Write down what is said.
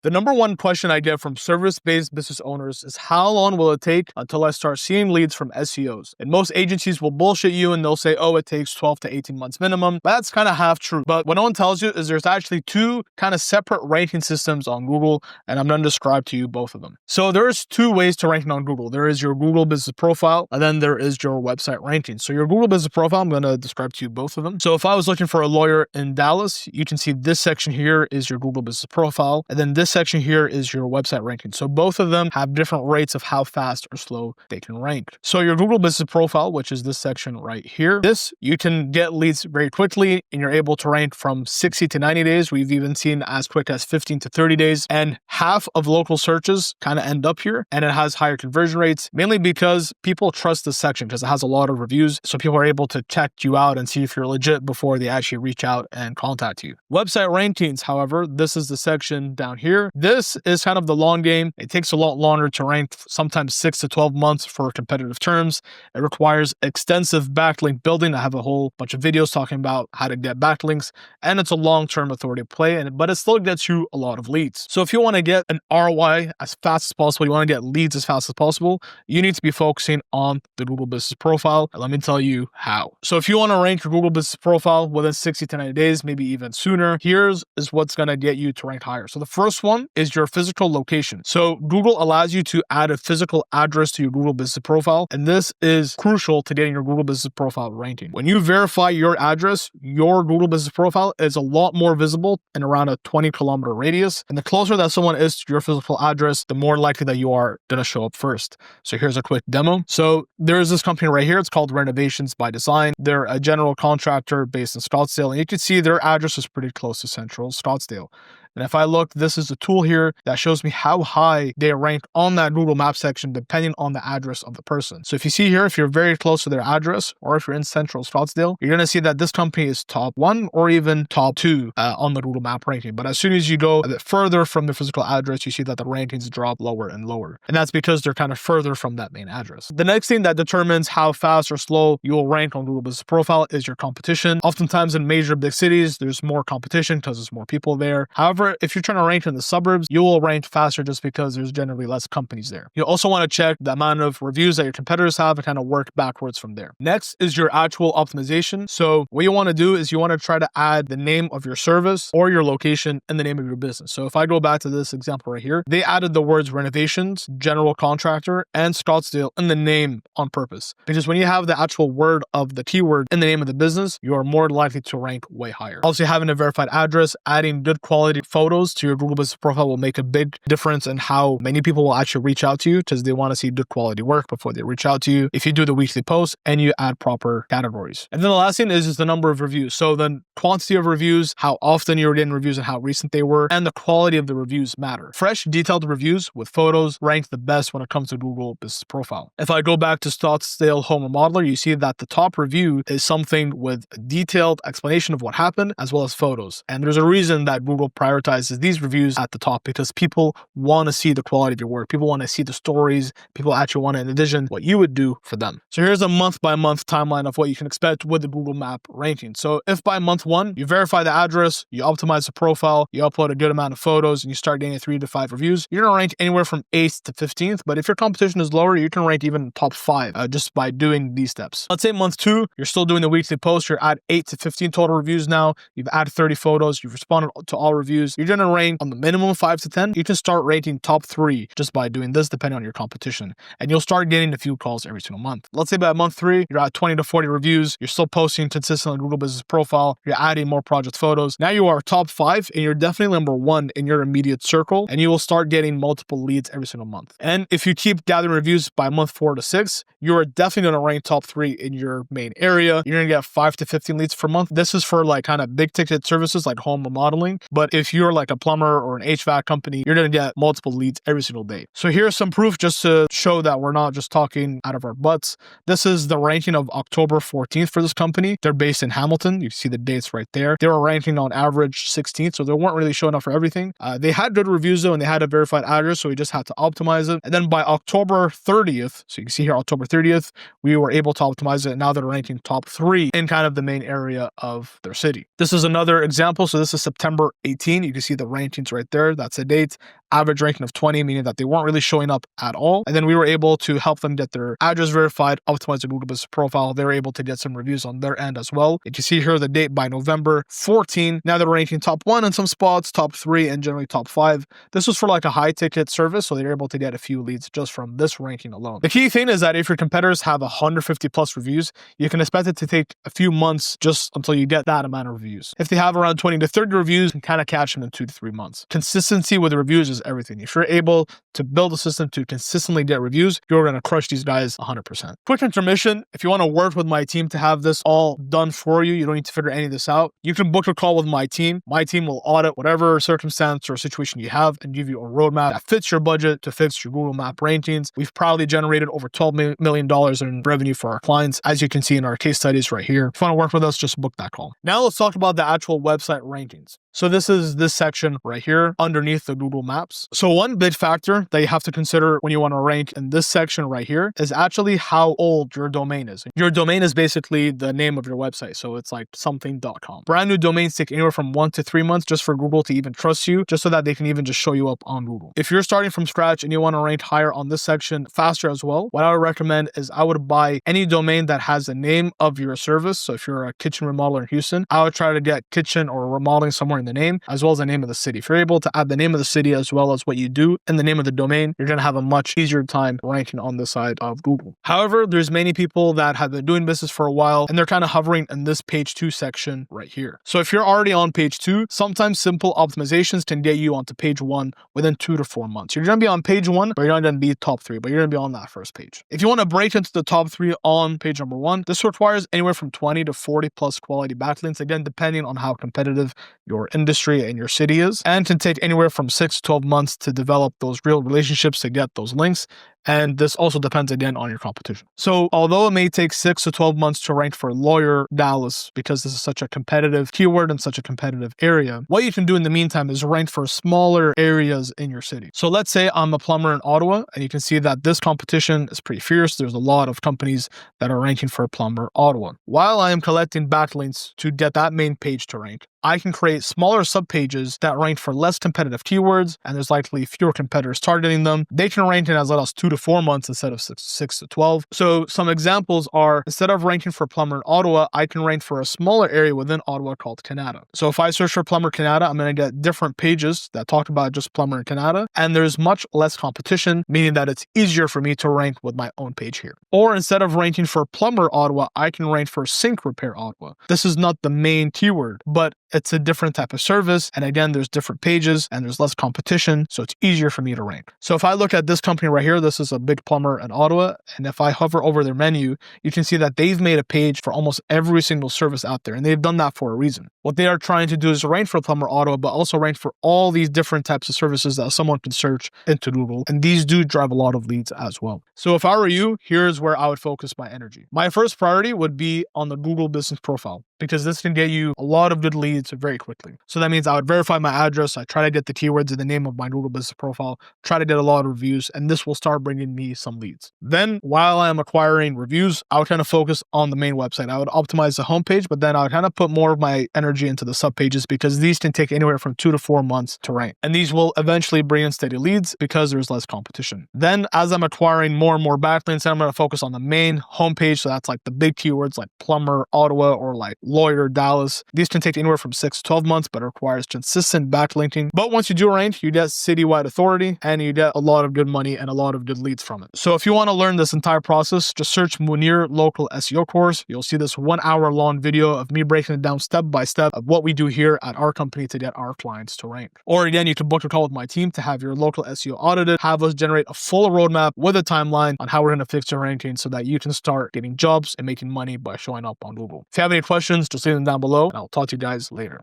The number one question I get from service-based business owners is how long will it take until I start seeing leads from SEOs? And most agencies will bullshit you and they'll say, oh, it takes 12 to 18 months minimum. That's kind of half true. But what no one tells you is there's actually two kind of separate ranking systems on Google, and I'm going to describe to you both of them. So there's two ways to rank on Google. There is your Google business profile, and then there is your website ranking. So your Google business profile, I'm going to describe to you both of them. So if I was looking for a lawyer in Dallas, you can see this section here is your Google business profile, and then this section here is your website ranking. So both of them have different rates of how fast or slow they can rank. So your Google business profile, which is this section right here, this you can get leads very quickly and you're able to rank from 60 to 90 days. We've even seen as quick as 15 to 30 days, and half of local searches kind of end up here, and it has higher conversion rates, mainly because people trust this section because it has a lot of reviews. So people are able to check you out and see if you're legit before they actually reach out and contact you. Website rankings, however, this is the section down here. This is kind of the long game. It takes a lot longer to rank, sometimes 6 to 12 months for competitive terms. It requires extensive backlink building. I have a whole bunch of videos talking about how to get backlinks, and it's a long-term authority play, but it still gets you a lot of leads. So if you want to get an ROI as fast as possible, you want to get leads as fast as possible, you need to be focusing on the Google Business Profile. And let me tell you how. So if you want to rank your Google Business Profile within 60 to 90 days, maybe even sooner, here's what's going to get you to rank higher. So the first one is your physical location. So Google allows you to add a physical address to your Google Business Profile, and this is crucial to getting your Google Business Profile ranking. When you verify your address, your Google Business Profile is a lot more visible in around a 20-kilometer radius, and the closer that someone is to your physical address, the more likely that you are going to show up first. So here's a quick demo. So there's this company right here. It's called Renovations by Design. They're a general contractor based in Scottsdale, and you can see their address is pretty close to Central Scottsdale. And if I look, this is a tool here that shows me how high they rank on that Google Maps section depending on the address of the person. So if you see here, if you're very close to their address, or if you're in Central Scottsdale, you're going to see that this company is top 1 or even top 2 on the Google Map ranking. But as soon as you go a bit further from the physical address, you see that the rankings drop lower and lower. And that's because they're kind of further from that main address. The next thing that determines how fast or slow you will rank on Google Business Profile is your competition. Oftentimes in major big cities, there's more competition because there's more people there. However, if you're trying to rank in the suburbs, you will rank faster just because there's generally less companies there. You also want to check the amount of reviews that your competitors have and kind of work backwards from there. Next is your actual optimization. So what you want to do is you want to try to add the name of your service or your location in the name of your business. So if I go back to this example right here, they added the words renovations, general contractor, and Scottsdale in the name on purpose. Because when you have the actual word of the keyword in the name of the business, you are more likely to rank way higher. Also, having a verified address, adding good quality photos to your Google Business Profile will make a big difference in how many people will actually reach out to you because they want to see good quality work before they reach out to you. If you do the weekly post and you add proper categories. And then the last thing is the number of reviews. So the quantity of reviews, how often you're getting reviews and how recent they were, and the quality of the reviews matter. Fresh, detailed reviews with photos rank the best when it comes to Google Business Profile. If I go back to Scottsdale Home Remodeler, you see that the top review is something with a detailed explanation of what happened as well as photos. And there's a reason that Google prioritizes these reviews at the top because people want to see the quality of your work. People want to see the stories. People actually want to envision what you would do for them. So here's a month-by-month timeline of what you can expect with the Google Map ranking. So if by month 1, you verify the address, you optimize the profile, you upload a good amount of photos, and you start getting 3 to 5 reviews, you're going to rank anywhere from 8th to 15th. But if your competition is lower, you can rank even top 5 just by doing these steps. Let's say month 2, you're still doing the weekly post, you're at 8 to 15 total reviews now, you've added 30 photos, you've responded to all reviews, you're going to rank on the minimum 5 to 10. You can start rating top 3 just by doing this depending on your competition. And you'll start getting a few calls every single month. Let's say by month 3, you're at 20 to 40 reviews, you're still posting consistently on Google Business Profile, you're adding more project photos. Now you are top 5 and you're definitely number 1 in your immediate circle, and you will start getting multiple leads every single month. And if you keep gathering reviews by month 4 to 6, you are definitely going to rank top 3 in your main area. You're going to get 5 to 15 leads per month. This is for like kind of big ticket services like home remodeling. But if you're like a plumber or an HVAC company, you're going to get multiple leads every single day. So here's some proof just to show that we're not just talking out of our butts. This is the ranking of October 14th for this company. They're based in Hamilton. You see the dates right there. They were ranking on average 16th, so they weren't really showing up for everything. They had good reviews though, and they had a verified address, so we just had to optimize it. And then by October 30th, so you can see here October 30th, we were able to optimize it, and now they're ranking top 3 in kind of the main area of their city. This is another example. So this is September 18. You can see the rankings right there. That's a date. Average ranking of 20, meaning that they weren't really showing up at all. And then we were able to help them get their address verified, optimize their Google Business Profile. They were able to get some reviews on their end as well. You can see here the date by November 14. Now they're ranking top 1 in some spots, top 3, and generally top 5. This was for like a high ticket service, so they're able to get a few leads just from this ranking alone. The key thing is that if your competitors have 150 plus reviews, you can expect it to take a few months just until you get that amount of reviews. If they have around 20 to 30 reviews, you can kind of catch them in 2 to 3 months. Consistency with the reviews is everything. If you're able to build a system to consistently get reviews, you're going to crush these guys 100%. Quick intermission. If you want to work with my team to have this all done for you, you don't need to figure any of this out. You can book a call with my team. My team will audit whatever circumstance or situation you have and give you a roadmap that fits your budget to fix your Google Map rankings. We've proudly generated over $12 million in revenue for our clients, as you can see in our case studies right here. If you want to work with us, just book that call. Now let's talk about the actual website rankings. So this is this section right here underneath the Google Maps. So one big factor that you have to consider when you want to rank in this section right here is actually how old your domain is. Your domain is basically the name of your website. So it's like something.com. Brand new domains take anywhere from 1 to 3 months just for Google to even trust you, just so that they can even just show you up on Google. If you're starting from scratch and you want to rank higher on this section faster as well, what I would recommend is I would buy any domain that has the name of your service. So if you're a kitchen remodeler in Houston, I would try to get kitchen or remodeling somewhere in the name, as well as the name of the city. If you're able to add the name of the city as well as what you do in the name of the domain, you're going to have a much easier time ranking on this side of Google. However, there's many people that have been doing business for a while and they're kind of hovering in this page 2 section right here. So if you're already on page 2, sometimes simple optimizations can get you onto page 1 within 2 to 4 months. You're going to be on page 1, but you're not going to be top 3, but you're going to be on that first page. If you want to break into the top 3 on page number 1, this requires anywhere from 20 to 40 plus quality backlinks, again, depending on how competitive your industry and your city is, and can take anywhere from 6 to 12 months to develop those real relationships to get those links. And this also depends again on your competition. So although it may take 6 to 12 months to rank for lawyer Dallas, because this is such a competitive keyword and such a competitive area, what you can do in the meantime is rank for smaller areas in your city. So let's say I'm a plumber in Ottawa, and you can see that this competition is pretty fierce. There's a lot of companies that are ranking for plumber Ottawa. While I am collecting backlinks to get that main page to rank, I can create smaller subpages that rank for less competitive keywords, and there's likely fewer competitors targeting them. They can rank in as little as 2 to 4 months instead of 6 to 12. So some examples are, instead of ranking for plumber in Ottawa, I can rank for a smaller area within Ottawa called Canada. So if I search for plumber Canada, I'm going to get different pages that talk about just plumber in Canada, and there's much less competition, meaning that it's easier for me to rank with my own page here. Or instead of ranking for plumber Ottawa, I can rank for sink repair Ottawa. This is not the main keyword, but it's a different type of service. And again, there's different pages and there's less competition. So it's easier for me to rank. So if I look at this company right here, this is a big plumber in Ottawa. And if I hover over their menu, you can see that they've made a page for almost every single service out there. And they've done that for a reason. What they are trying to do is rank for plumber Ottawa, but also rank for all these different types of services that someone can search into Google. And these do drive a lot of leads as well. So if I were you, here's where I would focus my energy. My first priority would be on the Google Business Profile, because this can get you a lot of good leads very quickly. So that means I would verify my address. I try to get the keywords in the name of my Google Business Profile, try to get a lot of reviews, and this will start bringing me some leads. Then while I'm acquiring reviews, I would kind of focus on the main website. I would optimize the homepage, but then I would kind of put more of my energy into the subpages, because these can take anywhere from 2 to 4 months to rank. And these will eventually bring in steady leads because there's less competition. Then as I'm acquiring more and more backlinks, I'm going to focus on the main homepage. So that's like the big keywords like plumber Ottawa or like lawyer Dallas. These can take anywhere from 6 to 12 months, but it requires consistent backlinking. But once you do rank, you get citywide authority and you get a lot of good money and a lot of good leads from it. So if you want to learn this entire process, just search Munir Local SEO Course. You'll see this 1 hour long video of me breaking it down step by step of what we do here at our company to get our clients to rank. Or again, you can book a call with my team to have your local SEO audited, have us generate a full roadmap with a timeline on how we're going to fix your ranking so that you can start getting jobs and making money by showing up on Google. If you have any questions, just leave them down below and I'll talk to you guys later.